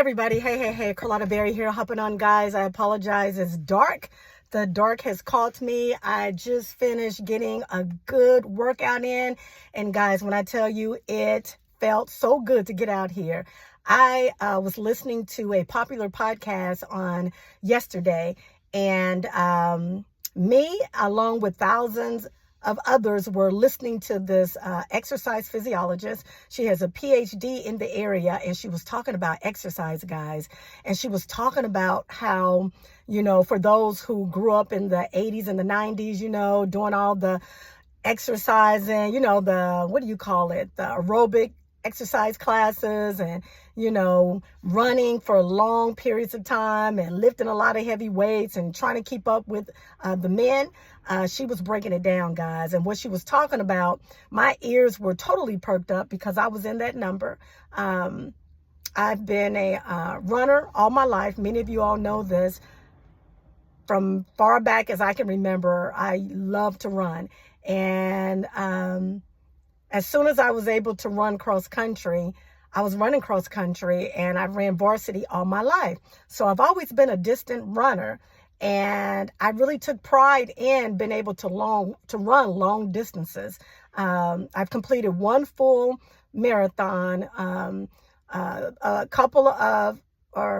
everybody. Hey, Carlotta Berry here, hopping on, guys. I apologize. It's dark. The dark has caught me. I just finished getting a good workout in. And guys, when I tell you it felt so good to get out here, I was listening to a popular podcast on yesterday, and me, along with thousands of others, were listening to this exercise physiologist. She has a PhD in the area, and she was talking about exercise, guys. And she was talking about how, for those who grew up in the 80s and the 90s, doing all the exercising, what do you call it? The aerobic exercise classes and, running for long periods of time and lifting a lot of heavy weights and trying to keep up with the men. She was breaking it down, guys. And what she was talking about, my ears were totally perked up because I was in that number. I've been a runner all my life. Many of you all know this. From far back as I can remember, I love to run. And as soon as I was able to run cross country, I was running cross country, and I ran varsity all my life. So I've always been a distant runner, and I really took pride in being able to run long distances. I've completed one full marathon, a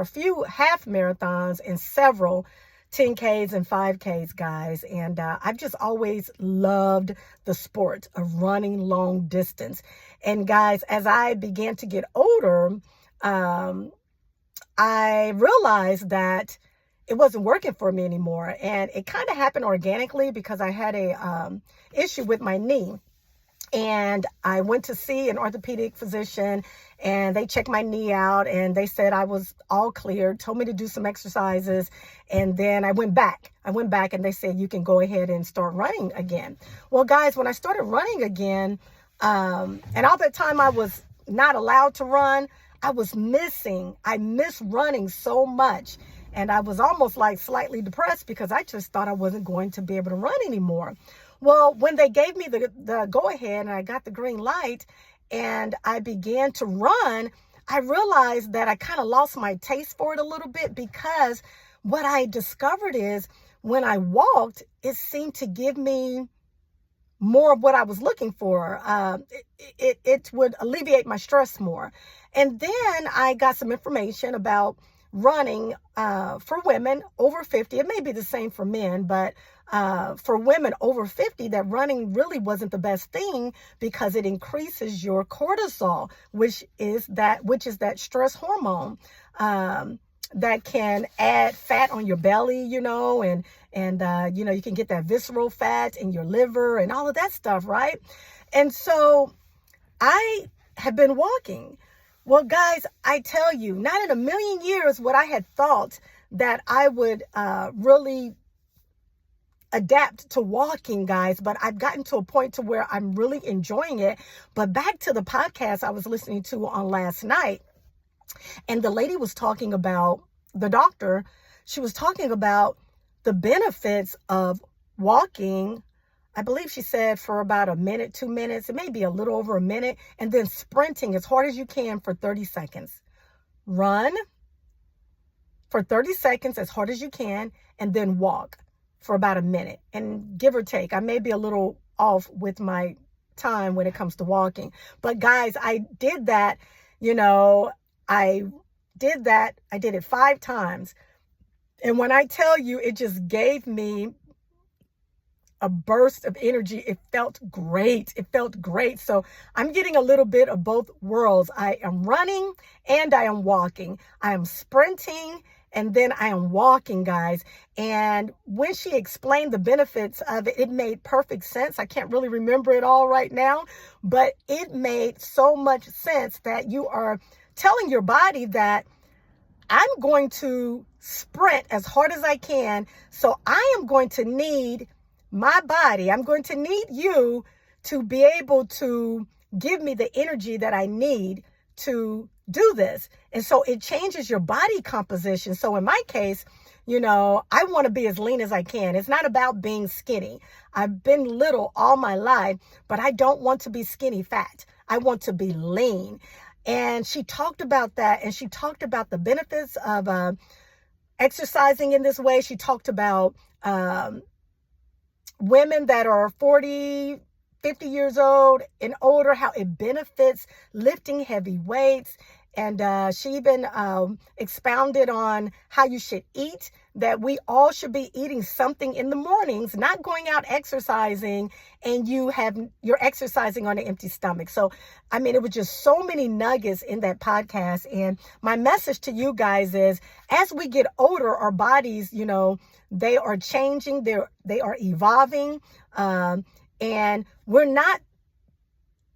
few half marathons, and several 10Ks and 5Ks, guys. And I've just always loved the sport of running long distance. And guys, as I began to get older, I realized that it wasn't working for me anymore. And it kind of happened organically because I had a issue with my knee. And I went to see an orthopedic physician, and they checked my knee out, and they said I was all clear, told me to do some exercises. And then I went back and they said, you can go ahead and start running again. Well, guys, when I started running again, and all that time I was not allowed to run, I miss running so much. And I was almost like slightly depressed because I just thought I wasn't going to be able to run anymore. Well, when they gave me the go-ahead and I got the green light and I began to run, I realized that I kind of lost my taste for it a little bit, because what I discovered is when I walked, it seemed to give me more of what I was looking for. It would alleviate my stress more. And then I got some information about running for women over 50. It may be the same for men, but for women over 50, that running really wasn't the best thing because it increases your cortisol, which is that stress hormone that can add fat on your belly, and you can get that visceral fat in your liver and all of that stuff, right? And so I have been walking. Well, guys, I tell you, not in a million years would I had thought that I would really adapt to walking, guys, but I've gotten to a point to where I'm really enjoying it. But back to the podcast I was listening to on last night, and the lady was talking about, the doctor, she was talking about the benefits of walking. I believe she said for about a minute, 2 minutes, it may be a little over a minute, and then sprinting as hard as you can for 30 seconds. Run for 30 seconds as hard as you can, and then walk for about a minute. And give or take, I may be a little off with my time when it comes to walking. But guys, I did that, I did it 5 times. And when I tell you, it just gave me a burst of energy. It felt great. So I'm getting a little bit of both worlds. I am running and I am walking. I am sprinting and then I am walking, guys. And when she explained the benefits of it, it made perfect sense. I can't really remember it all right now, but it made so much sense that you are telling your body that I'm going to sprint as hard as I can. So I am going to need my body. I'm going to need you to be able to give me the energy that I need to do this. And so it changes your body composition. So in my case, I want to be as lean as I can. It's not about being skinny. I've been little all my life, but I don't want to be skinny fat. I want to be lean. And she talked about that, and she talked about the benefits of exercising in this way. She talked about women that are 40, 50 years old and older, how it benefits lifting heavy weights. And she even expounded on how you should eat, that we all should be eating something in the mornings, not going out exercising and you're exercising on an empty stomach. So, I mean, it was just so many nuggets in that podcast. And my message to you guys is, as we get older, our bodies, they are changing, they are evolving, and we're not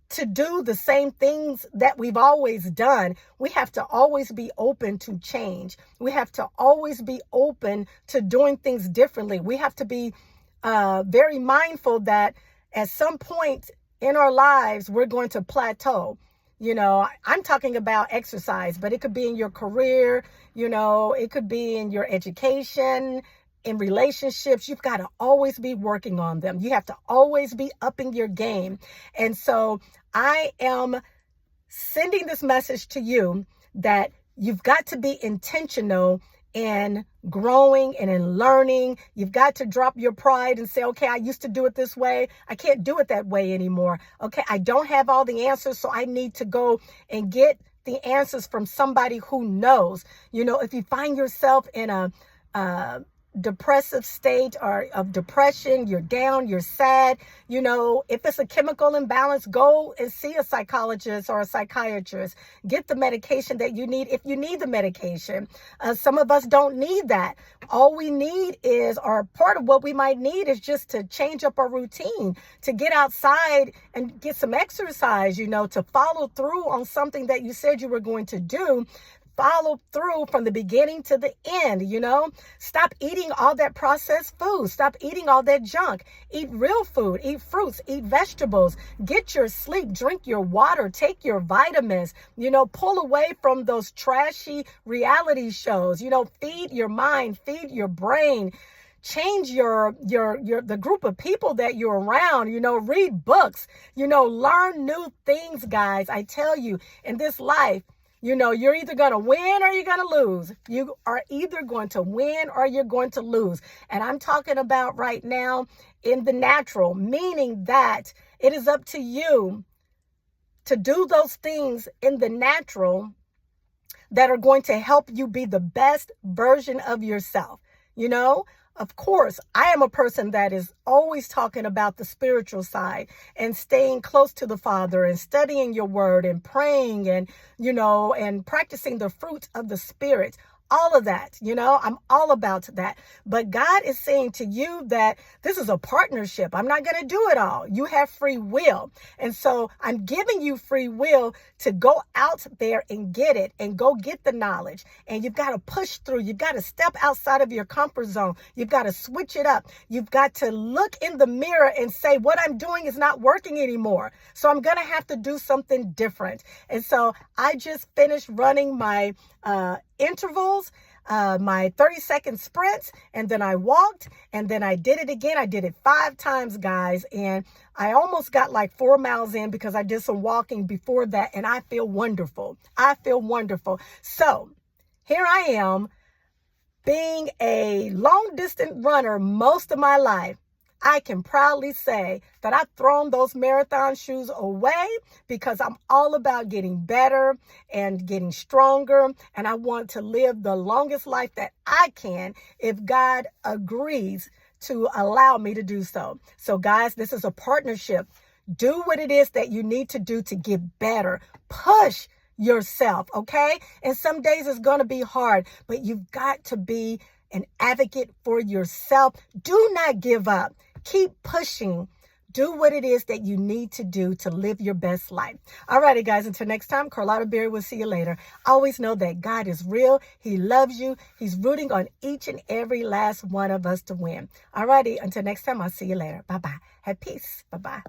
to do the same things that we've always done. We have to always be open to change. We have to always be open to doing things differently. We have to be very mindful that at some point in our lives, we're going to plateau. I'm talking about exercise, but it could be in your career, it could be in your education, in relationships. You've got to always be working on them. You have to always be upping your game. And so I am sending this message to you that you've got to be intentional in growing and in learning. You've got to drop your pride and say, okay, I used to do it this way. I can't do it that way anymore. Okay, I don't have all the answers, so I need to go and get the answers from somebody who knows. If you find yourself in a depressive state or of depression, you're down, you're sad, if it's a chemical imbalance, go and see a psychologist or a psychiatrist. Get the medication that you need if you need the medication. Some of us don't need that. All we need is, or part of what we might need, is just to change up our routine, to get outside and get some exercise, to follow through on something that you said you were going to do. Follow through from the beginning to the end, Stop eating all that processed food. Stop eating all that junk. Eat real food. Eat fruits. Eat vegetables. Get your sleep. Drink your water. Take your vitamins. Pull away from those trashy reality shows. Feed your mind. Feed your brain. Change the group of people that you're around. Read books. Learn new things, guys. I tell you, in this life, you're either going to win or you're going to lose. You are either going to win or you're going to lose. And I'm talking about right now in the natural, meaning that it is up to you to do those things in the natural that are going to help you be the best version of yourself. Of course, I am a person that is always talking about the spiritual side and staying close to the Father and studying your word and praying and, and practicing the fruit of the Spirit. All of that, I'm all about that. But God is saying to you that this is a partnership. I'm not going to do it all. You have free will. And so I'm giving you free will to go out there and get it and go get the knowledge. And you've got to push through. You've got to step outside of your comfort zone. You've got to switch it up. You've got to look in the mirror and say, what I'm doing is not working anymore. So I'm going to have to do something different. And so I just finished running my intervals, my 30-second sprints, and then I walked, and then I did it again. I did it 5 times, guys, and I almost got like 4 miles in because I did some walking before that, and I feel wonderful. I feel wonderful. So here I am, being a long-distance runner most of my life. I can proudly say that I've thrown those marathon shoes away because I'm all about getting better and getting stronger. And I want to live the longest life that I can if God agrees to allow me to do so. So guys, this is a partnership. Do what it is that you need to do to get better. Push yourself, okay? And some days it's going to be hard, but you've got to be an advocate for yourself. Do not give up. Keep pushing. Do what it is that you need to do to live your best life. All righty, guys. Until next time, Carlotta Berry will see you later. Always know that God is real. He loves you. He's rooting on each and every last one of us to win. All righty. Until next time, I'll see you later. Bye-bye. Have peace. Bye-bye.